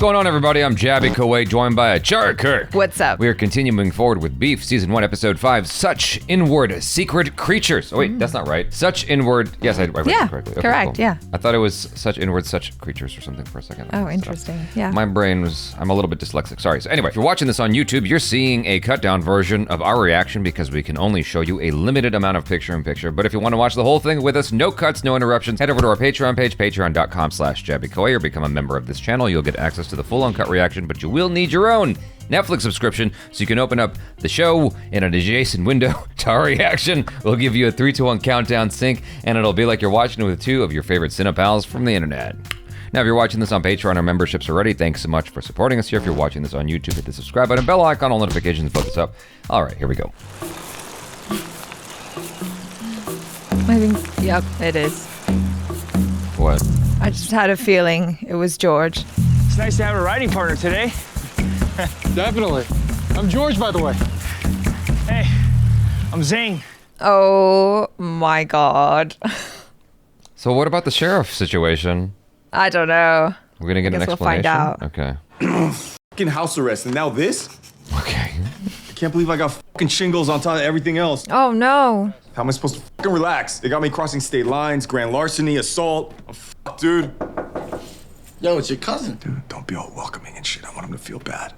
going on, everybody? I'm Jabby Kuwait, joined by Achara Kirk. What's up? We are continuing forward with Beef, Season 1, Episode 5, Such Inward Secret Creatures. Oh, wait, that's not right. Such Inward... Yes, I read it correctly. Okay, correct, cool. yeah. I thought it was Such Inward Such Creatures or something for a second. Oh, interesting, yeah. My brain was... I'm a little bit dyslexic, sorry. So anyway, if you're watching this on YouTube, you're seeing a cut-down version of our reaction because we can only show you a limited amount of picture-in-picture. But if you want to watch the whole thing with us, no cuts, no interruptions, head over to our Patreon page, patreon.com/JabbyKuwait, or become a member of this channel. You'll get access to the full uncut reaction, but you will need your own Netflix subscription so you can open up the show in an adjacent window to our reaction. We'll give you a 3-2-1 countdown sync, and it'll be like you're watching it with two of your favorite cinepals from the internet. Now, if you're watching this on Patreon or memberships already, thanks so much for supporting us here. If you're watching this on YouTube, hit the subscribe button, bell icon, all notifications, both this up. All right, here we go. I think, yep, it is. What? I just had a feeling it was George. It's nice to have a riding partner today. Definitely. I'm George, by the way. Hey, I'm Zane. Oh my God. So what about the sheriff situation? I don't know. We're gonna get an Guess we'll explanation? find out. Okay. Fucking house arrest, and now this? Okay. I can't believe I got fucking shingles on top of everything else. Oh no. How am I supposed to fucking relax? They got me crossing state lines, grand larceny, assault. I'm fucked, dude. Yo, it's your cousin. Dude, don't be all welcoming and shit. I want him to feel bad.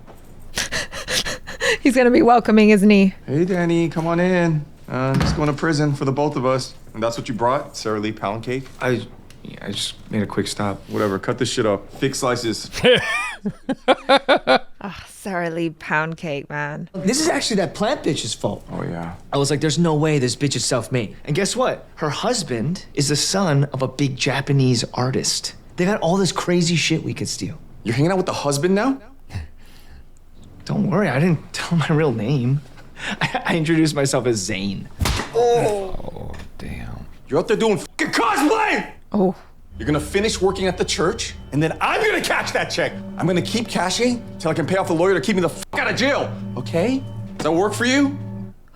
He's gonna be welcoming, isn't he? Hey, Danny, come on in. Just going to prison for the both of us. And that's what you brought? Sara Lee pound cake? I just made a quick stop. Whatever, cut this shit up. Thick slices. Sara Lee pound cake, man. This is actually that plant bitch's fault. Oh, yeah. I was like, there's no way this bitch is self-made. And guess what? Her husband is the son of a big Japanese artist. They got all this crazy shit we could steal. You're hanging out with the husband now? Don't worry, I didn't tell my real name. I introduced myself as Zane. Oh, damn. You're out there doing fucking cosplay! Oh. You're gonna finish working at the church, and then I'm gonna cash that check. I'm gonna keep cashing till I can pay off the lawyer to keep me the fuck out of jail, okay? Does that work for you?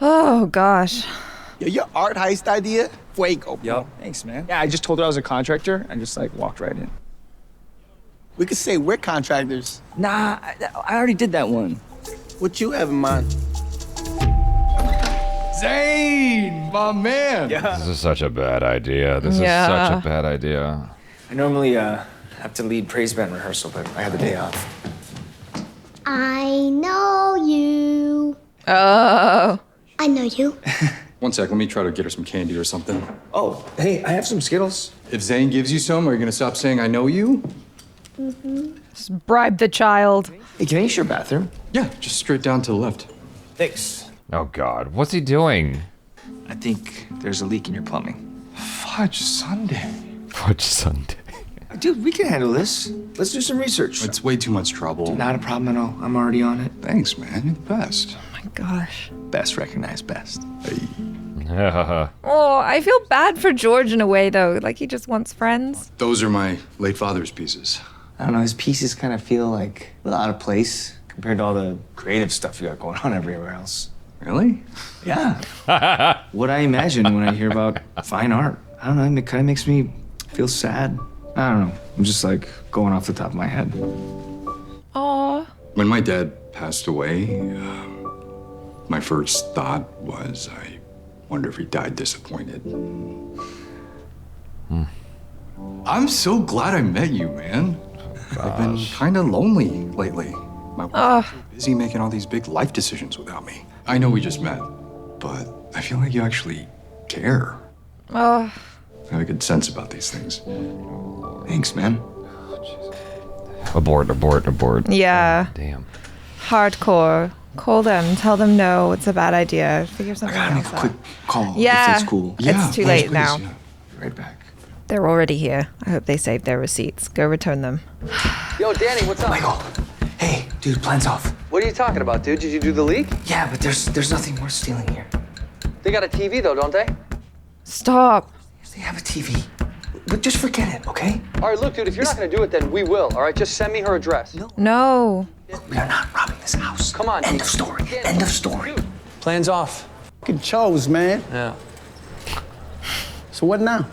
Oh gosh. Yo, your art heist idea? Fuego. Yo, thanks, man. Yeah, I just told her I was a contractor and just like walked right in. We could say we're contractors. Nah, I already did that one. What you have in mind? Zane, my man. This is such a bad idea. This is such a bad idea. I normally have to lead praise band rehearsal, but I had the day off. I know you. Oh. I know you. One sec, let me try to get her some candy or something. Oh, hey, I have some Skittles. If Zane gives you some, are you gonna stop saying I know you? Just bribe the child. Hey, can I use your bathroom? Yeah, just straight down to the left. Thanks. Oh, God. What's he doing? I think there's a leak in your plumbing. Fudge Sunday. Fudge Sunday. Dude, we can handle this. Let's do some research. It's way too much trouble. Not a problem at all. I'm already on it. Thanks, man. You're the best. Oh my gosh. Best recognized best. Oh, I feel bad for George in a way though. Like he just wants friends. Those are my late father's pieces. I don't know, his pieces kind of feel like a little out of place compared to all the creative stuff you got going on everywhere else. Really? Yeah. What I imagine when I hear about fine art. I don't know, it kind of makes me feel sad. I don't know, I'm just like going off the top of my head. Aw. When my dad passed away, my first thought was, I wonder if he died disappointed. I'm so glad I met you, man. I've been kind of lonely lately. My wife's so busy making all these big life decisions without me. I know we just met, but I feel like you actually care. Oh. I have a good sense about these things. Thanks, man. Abort. Yeah. Damn. Hardcore. Call them. Tell them no. It's a bad idea. Figure I something gotta make else a out. quick call. Yeah. If it's cool. It's too late please, now. yeah. Be right back. They're already here. I hope they saved their receipts. Go return them. Yo, Danny, what's up? Michael, hey, dude, plan's off. What are you talking about, dude? Did you do the leak? Yeah, but there's nothing worth stealing here. They got a TV, though, don't they? Stop. They have a TV. But just forget it, okay? All right, look, dude, if you're not gonna do it, then we will, all right? Just send me her address. No. We are not robbing this house. Come on, End dude. of story. End of story. Plan's off. Fucking chose, man. Yeah. So what now?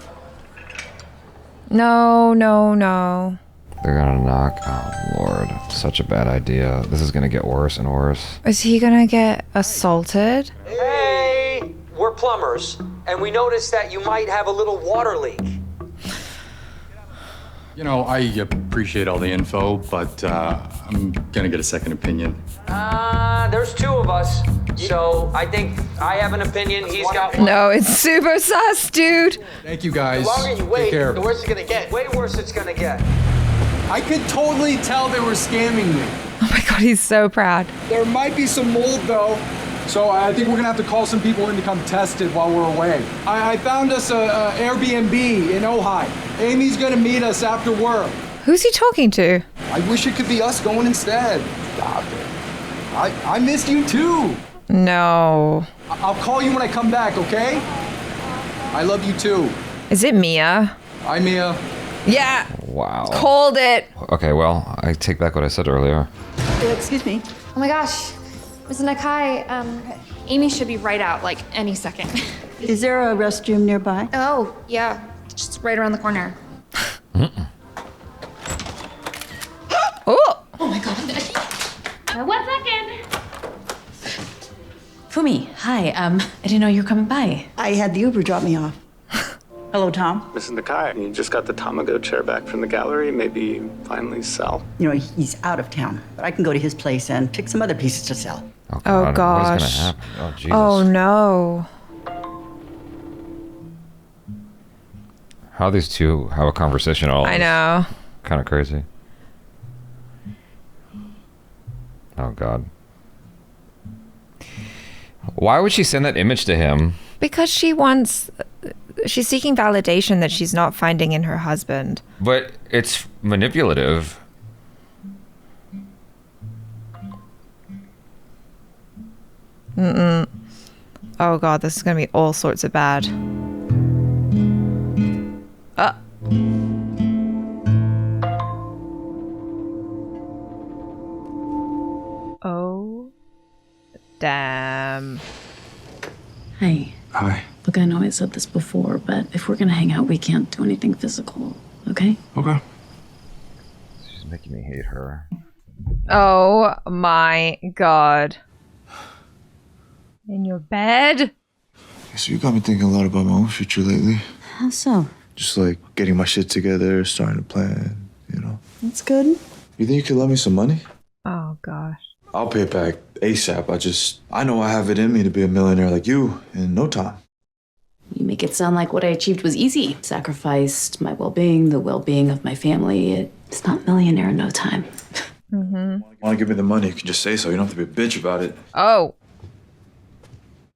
No. They're gonna knock. Oh, Lord. Such a bad idea. This is gonna get worse and worse. Is he gonna get assaulted? Hey, we're plumbers, and we noticed that you might have a little water leak. You know, I appreciate all the info, but I'm gonna get a second opinion. There's two of us, so I think I have an opinion, he's got one. No, it's super sus, dude. Thank you guys. The longer you Take wait, care. the worse it's gonna get. Way worse it's gonna get. I could totally tell they were scamming me. Oh my god, he's so proud. There might be some mold though, so I think we're gonna have to call some people in to come test it while we're away. I found us a Airbnb in Ojai. Amy's gonna meet us after work. Who's he talking to? I wish it could be us going instead. Stop it. I missed you too. No. I'll call you when I come back, okay? I love you too. Is it Mia? Hi, Mia. Yeah. Wow. Called it. Okay, well, I take back what I said earlier. Excuse me. Oh my gosh. Ms. Nakai, Amy should be right out, like, any second. Is there a restroom nearby? Oh, yeah. Just right around the corner. Oh! Oh my god. 1 second. Fumi, hi. I didn't know you were coming by. I had the Uber drop me off. Hello, Tom. Mrs. Nakai, you just got the Tamago chair back from the gallery. Maybe finally sell. You know, he's out of town, but I can go to his place and pick some other pieces to sell. Oh gosh. What is gonna happen? Oh, Jesus. Oh no. How these two have a conversation all I know. Kind of crazy. Oh, God. Why would she send that image to him? Because she's seeking validation that she's not finding in her husband. But it's manipulative. Oh god, this is gonna be all sorts of bad. Oh. Damn. Hey. Hi. Look, I know I said this before, but if we're gonna hang out, we can't do anything physical, okay? Okay. She's making me hate her. Oh my god. In your bed? So you got me thinking a lot about my own future lately. How so? Just like getting my shit together, starting to plan, you know. That's good. You think you could lend me some money? Oh gosh. I'll pay it back ASAP. I know I have it in me to be a millionaire like you in no time. You make it sound like what I achieved was easy. Sacrificed my well-being, the well-being of my family. It's not millionaire in no time. Mm-hmm. Want to give me the money, you can just say so. You don't have to be a bitch about it. Oh.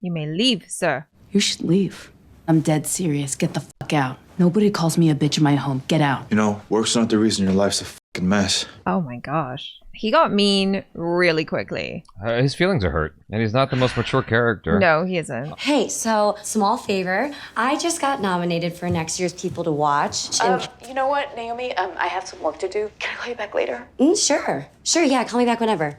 You may leave, sir. You should leave. I'm dead serious. Get the fuck out. Nobody calls me a bitch in my home. Get out. You know, work's not the reason your life's a fucking mess. Oh my gosh. He got mean really quickly. His feelings are hurt, and he's not the most mature character. No, he isn't. Hey, so, small favor. I just got nominated for next year's People to Watch. You know what, Naomi? I have some work to do. Can I call you back later? Sure. Sure, yeah, call me back whenever.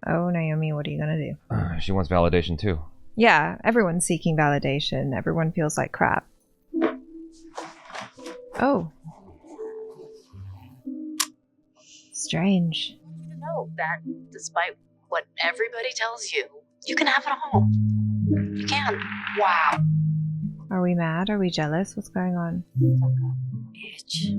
Oh, Naomi, what are you gonna do? She wants validation, too. Yeah, everyone's seeking validation. Everyone feels like crap. Oh. Strange. You know that despite what everybody tells you, you can have it all. You can. Wow. Are we mad? Are we jealous? What's going on? Bitch.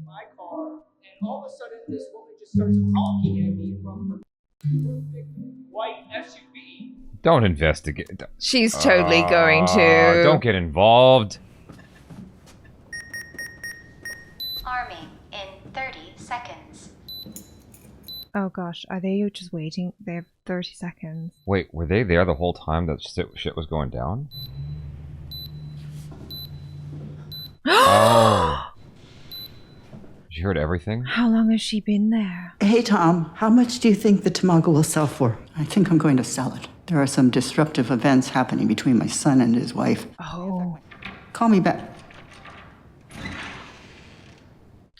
My car, and all of a sudden this woman just starts honking at me from her perfect white SUV. Don't investigate. She's totally going to. Don't get involved. Arming in 30 seconds. Oh gosh, are they just waiting? They have 30 seconds. Wait, were they there the whole time that shit was going down? Oh. She heard everything? How long has she been there? Hey, Tom, how much do you think the tamago will sell for? I think I'm going to sell it. There are some disruptive events happening between my son and his wife. Oh. Call me back.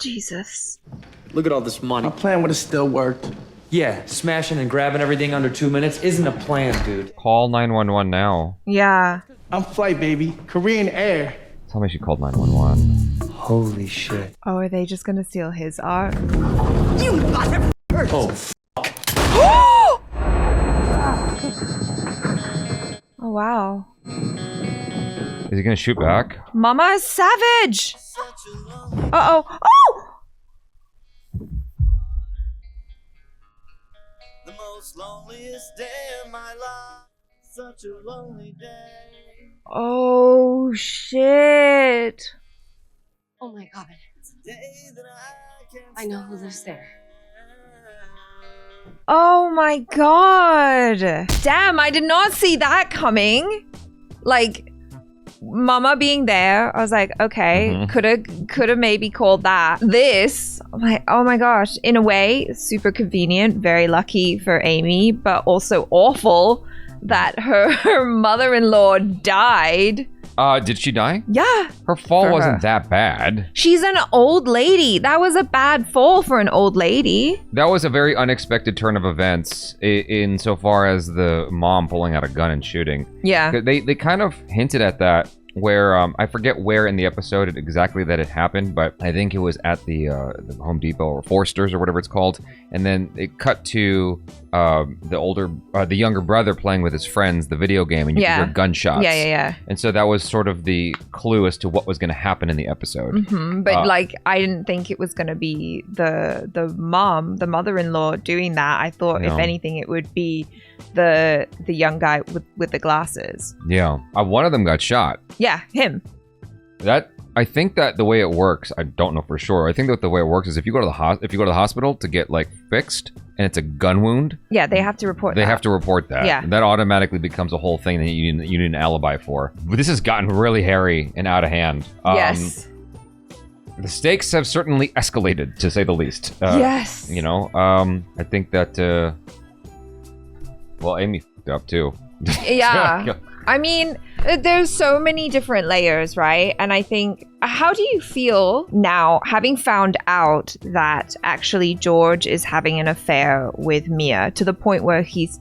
Jesus. Look at all this money. My plan would have still worked. Yeah, smashing and grabbing everything under 2 minutes isn't a plan, dude. Call 911 now. Yeah. I'm flight, baby. Korean Air. Tell me she called 911. Holy shit. Oh, are they just gonna steal his art? You motherfucker! Oh, Oh, wow. Is he gonna shoot back? Mama is savage! Uh-oh. Oh! The most loneliest day of my life. Such a lonely day. Oh, shit. Oh my god. I know who lives there. Oh my god. Damn, I did not see that coming. Like, Mama being there, I was like, okay, could have maybe called that. This, I'm like, oh my gosh, in a way, super convenient, very lucky for Amy, but also awful that her mother-in-law died. Did she die? Yeah. Her fall For wasn't her. that bad. She's an old lady. That was a bad fall for an old lady. That was a very unexpected turn of events in so far as the mom pulling out a gun and shooting. Yeah. They kind of hinted at that where, I forget where in the episode exactly that it happened, but I think it was at the Home Depot or Forster's or whatever it's called. And then it cut to the younger brother playing with his friends, the video game, and you could hear gunshots. Yeah. And so that was sort of the clue as to what was going to happen in the episode. But like, I didn't think it was going to be the mom, the mother-in-law doing that. I thought, if anything, it would be the young guy with the glasses. Yeah. One of them got shot. Yeah, him. I think that the way it works, I don't know for sure. I think that the way it works is if you go to the hospital to get like fixed and it's a gun wound, Yeah, they have to report they that. have to report that. Yeah. That automatically becomes a whole thing that you need an alibi for. But this has gotten really hairy and out of hand. Yes. The stakes have certainly escalated, to say the least. Yes. You know, I think that, well, Amy fucked up too. Yeah. I mean, there's so many different layers, right? And I think, how do you feel now, having found out that actually George is having an affair with Mia, to the point where he's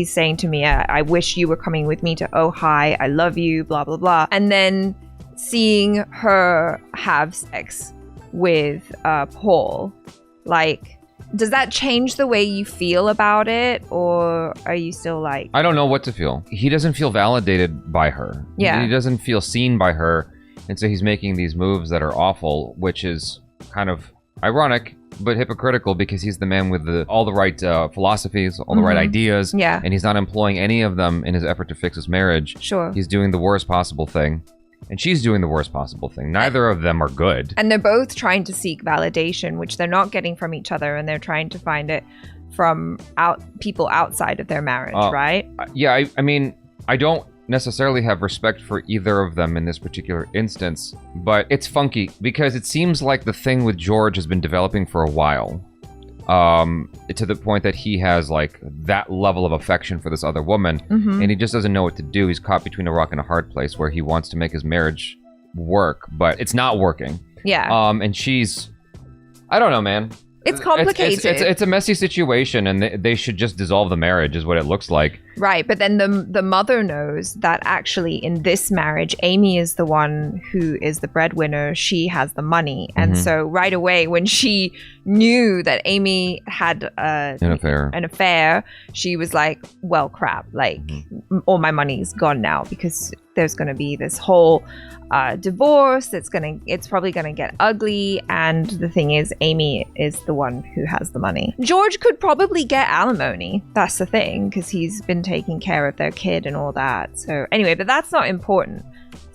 saying to Mia, I wish you were coming with me to Ojai, I love you, blah, blah, blah. And then seeing her have sex with Paul, like, does that change the way you feel about it, or are you still like... I don't know what to feel. He doesn't feel validated by her. Yeah. He doesn't feel seen by her, and so he's making these moves that are awful, which is kind of ironic, but hypocritical, because he's the man with all the right philosophies, all the right ideas, Yeah. and he's not employing any of them in his effort to fix his marriage. Sure. He's doing the worst possible thing, and she's doing the worst possible thing. Neither of them are good. And they're both trying to seek validation, which they're not getting from each other, and they're trying to find it from people outside of their marriage, right? Yeah, I mean, I don't necessarily have respect for either of them in this particular instance, but it's funky because it seems like the thing with George has been developing for a while. To the point that he has like that level of affection for this other woman, and he just doesn't know what to do. He's caught between a rock and a hard place where he wants to make his marriage work, but it's not working. Yeah. And she's, I don't know, man. It's complicated. It's a messy situation, and they should just dissolve the marriage, is what it looks like. Right, but then the mother knows that actually in this marriage, Amy is the one who is the breadwinner. She has the money. And so right away, when she knew that Amy had an affair, she was like, well, crap, like all my money's gone now, because there's going to be this whole divorce. It's probably going to get ugly. And the thing is, Amy is the one who has the money. George could probably get alimony. That's the thing, because he's been taking care of their kid and all that. So anyway, but that's not important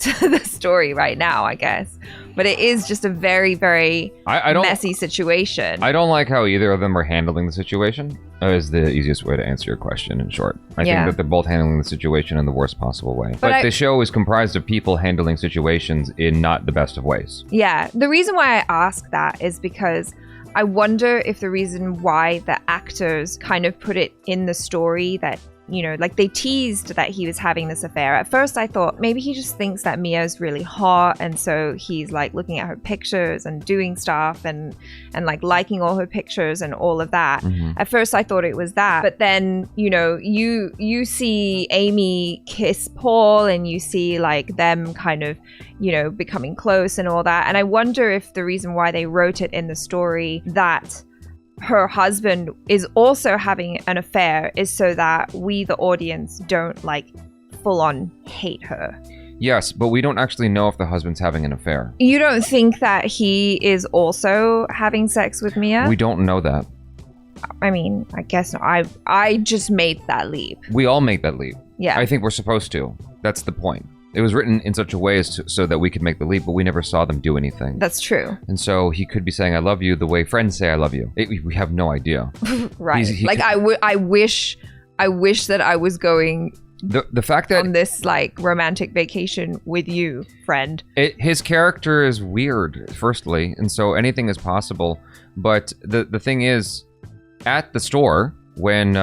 to the story right now, I guess. But it is just a very, very messy situation. I don't like how either of them are handling the situation, is the easiest way to answer your question in short. I think that they're both handling the situation in the worst possible way. But the show is comprised of people handling situations in not the best of ways. Yeah. The reason why I ask that is because I wonder if the reason why the actors kind of put it in the story that you know, like they teased that he was having this affair. At first I thought maybe he just thinks that Mia's really hot, and so he's like looking at her pictures and doing stuff and like liking all her pictures and all of that. At first I thought it was that, but then, you know, you see Amy kiss Paul, and you see like them kind of, you know, becoming close and all that. And I wonder if the reason why they wrote it in the story that her husband is also having an affair is so that we, the audience, don't like full on hate her. Yes, but we don't actually know if the husband's having an affair. You don't think that he is also having sex with Mia? We don't know that. I mean, I guess not. I just made that leap. We all make that leap. Yeah. I think we're supposed to. That's the point. It was written in such a way so that we could make the leap, but we never saw them do anything. That's true. And so he could be saying, I love you the way friends say I love you. We have no idea. Right. I wish that I was going the fact that on this like romantic vacation with you, friend. His character is weird, firstly, and so anything is possible. But the thing is, at the store, when,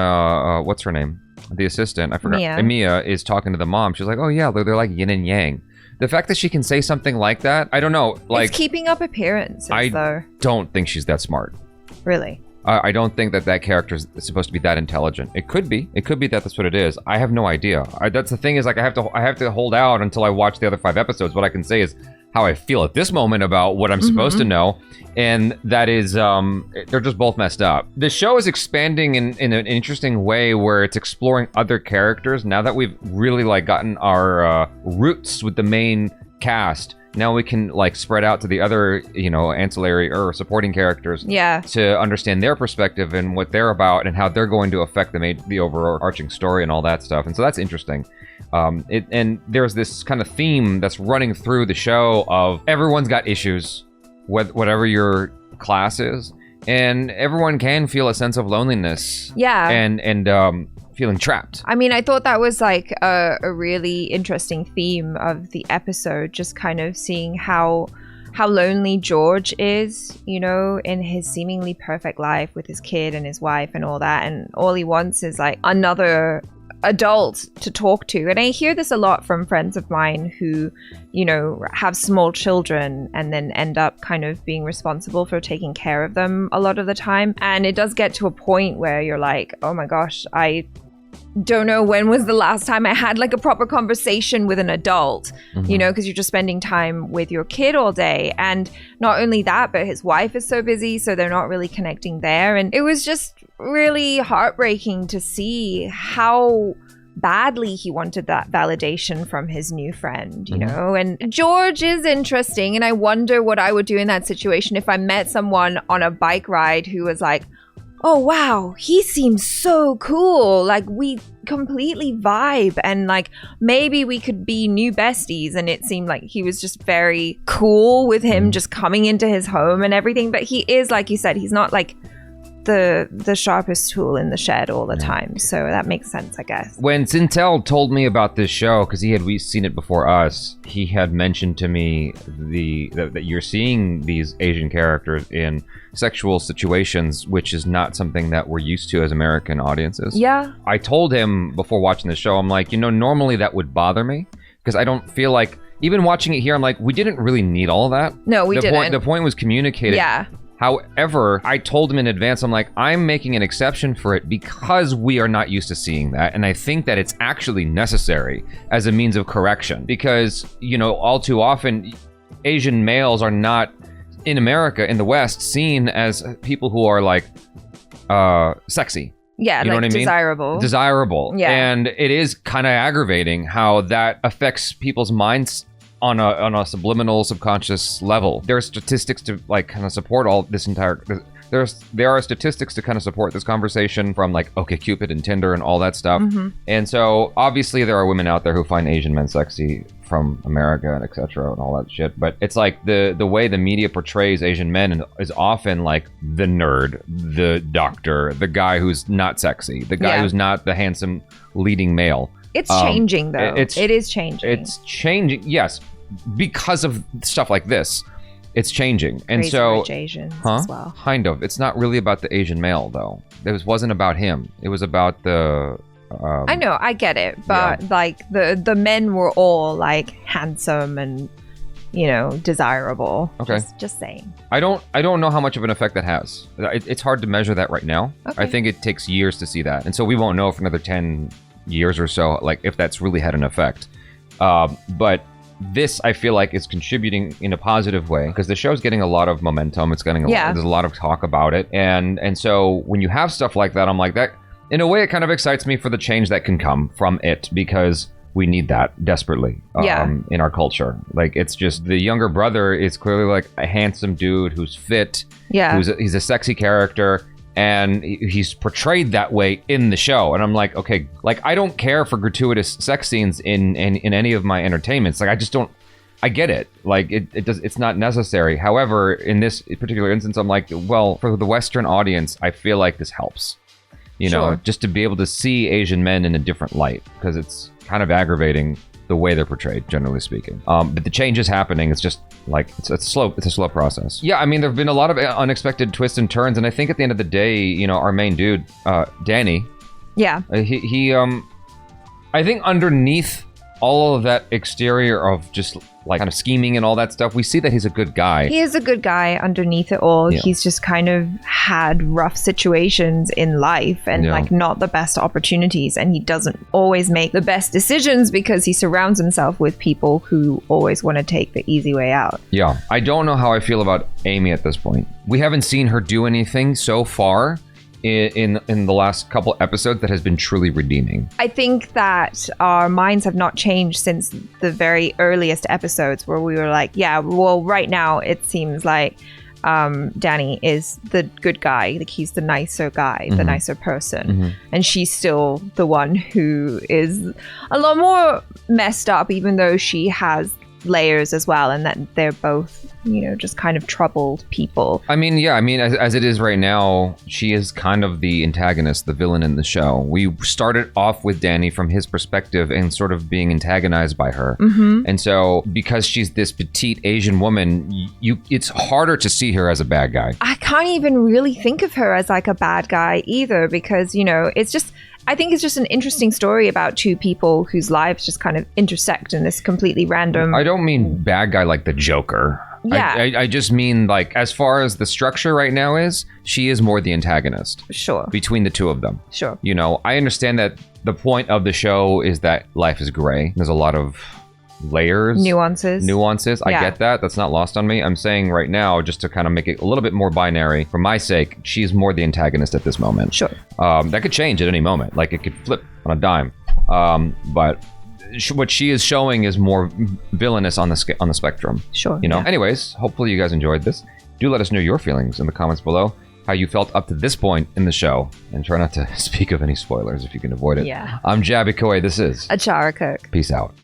what's her name? The assistant, I forgot. Mia is talking to the mom. She's like, oh yeah, they're like yin and yang. The fact that she can say something like that, I don't know. Like, it's keeping up appearances, though. Don't think she's that smart. Really? I don't think that character is supposed to be that intelligent. It could be. It could be that that's what it is. I have no idea. That's the thing is, like, I have to hold out until I watch the other 5 episodes. What I can say is how I feel at this moment about what I'm supposed to know, and that is they're just both messed up. The show is expanding in an interesting way where it's exploring other characters. Now that we've really like gotten our roots with the main cast, now we can like spread out to the other, you know, ancillary or supporting characters, to understand their perspective and what they're about and how they're going to affect the overarching story and all that stuff. And so that's interesting. And there's this kind of theme that's running through the show of everyone's got issues, whatever your class is, and everyone can feel a sense of loneliness. Yeah. And feeling trapped. I mean, I thought that was like a really interesting theme of the episode, just kind of seeing how lonely George is, you know, in his seemingly perfect life with his kid and his wife and all that, and all he wants is like another adult to talk to. And I hear this a lot from friends of mine who, you know, have small children and then end up kind of being responsible for taking care of them a lot of the time. And it does get to a point where you're like, oh my gosh, I don't know when was the last time I had like a proper conversation with an adult, you know, because you're just spending time with your kid all day. And not only that, but his wife is so busy, so they're not really connecting there. And it was just really heartbreaking to see how badly he wanted that validation from his new friend, you know. And George is interesting, and I wonder what I would do in that situation if I met someone on a bike ride who was like, oh wow, he seems so cool, like we completely vibe, and like maybe we could be new besties. And it seemed like he was just very cool with him just coming into his home and everything. But he is, like you said, he's not like the sharpest tool in the shed all the time, so that makes sense, I guess. When Sintel told me about this show, because we've seen it before us, he had mentioned to me that you're seeing these Asian characters in sexual situations, which is not something that we're used to as American audiences. Yeah. I told him before watching the show, I'm like, you know, normally that would bother me, because I don't feel like, even watching it here, I'm like, we didn't really need all that. No, we didn't. The point was communicated. Yeah. However, I told him in advance, I'm like, I'm making an exception for it because we are not used to seeing that. And I think that it's actually necessary as a means of correction because, you know, all too often, Asian males are not, in America, in the West, seen as people who are like, sexy. Yeah, you know like what I mean? desirable. Desirable. Yeah. And it is kind of aggravating how that affects people's minds on a subliminal, subconscious level. There are statistics to like kind of support all this entire. There are statistics to kind of support this conversation from like OkCupid and Tinder and all that stuff. And so obviously there are women out there who find Asian men sexy from America and etc. and all that shit. But it's like the way the media portrays Asian men is often like the nerd, the doctor, the guy who's not sexy, the guy who's not the handsome leading male. It's changing, though. It is changing. It's changing, yes, because of stuff like this. It's changing, and Crazy so rich Asians as well. Kind of. It's not really about the Asian male, though. It wasn't about him. It was about the I know, I get it, but like the men were all like handsome and, you know, desirable. Okay. Just saying. I don't know how much of an effect that has. It's hard to measure that right now. Okay. I think it takes years to see that, and so we won't know for another 10 years or so, like if that's really had an effect. But this, I feel like, is contributing in a positive way because the show's getting a lot of momentum. It's getting there's a lot of talk about it, and so when you have stuff like that, I'm like that. In a way, it kind of excites me for the change that can come from it because we need that desperately in our culture. Like, it's just the younger brother is clearly like a handsome dude who's fit. Yeah. He's a sexy character, and he's portrayed that way in the show. And I'm like, okay, like I don't care for gratuitous sex scenes in any of my entertainments. Like I just don't. I get it. Like it's not necessary. However, in this particular instance, I'm like, well, for the Western audience, I feel like this helps. You know, just to be able to see Asian men in a different light, because it's kind of aggravating the way they're portrayed, generally speaking. But the change is happening. It's just like it's a slow process. Yeah, I mean, there have been a lot of unexpected twists and turns, and I think at the end of the day, you know, our main dude, Danny. Yeah. He I think underneath all of that exterior of just like kind of scheming and all that stuff, we see that he's a good guy. He is a good guy underneath it all. Yeah. He's just kind of had rough situations in life and like not the best opportunities, and he doesn't always make the best decisions because he surrounds himself with people who always want to take the easy way out. Yeah. I don't know how I feel about Amy at this point. We haven't seen her do anything so far in the last couple episodes that has been truly redeeming. I think that our minds have not changed since the very earliest episodes where we were like, yeah, well, right now it seems like Danny is the good guy, like he's the nicer guy, the nicer person, and she's still the one who is a lot more messed up, even though she has layers as well, and that they're both, you know, just kind of troubled people. I mean, yeah, I mean, as it is right now, she is kind of the antagonist, the villain in the show. We started off with Danny from his perspective and sort of being antagonized by her. And so because she's this petite Asian woman, it's harder to see her as a bad guy. I can't even really think of her as like a bad guy either, because, you know, I think it's just an interesting story about two people whose lives just kind of intersect in this completely random... I don't mean bad guy like the Joker. Yeah. I just mean, like, as far as the structure right now is, she is more the antagonist. Sure. Between the two of them. Sure. You know, I understand that the point of the show is that life is gray. There's a lot of layers. Nuances. I get that. That's not lost on me. I'm saying right now, just to kind of make it a little bit more binary, for my sake, she's more the antagonist at this moment. Sure. That could change at any moment. Like, it could flip on a dime. But what she is showing is more villainous on the spectrum. Sure. You know. Yeah. Anyways, hopefully you guys enjoyed this. Do let us know your feelings in the comments below, how you felt up to this point in the show, and try not to speak of any spoilers if you can avoid it. Yeah. I'm Jabby Koi. This is Achara Cook. Peace out.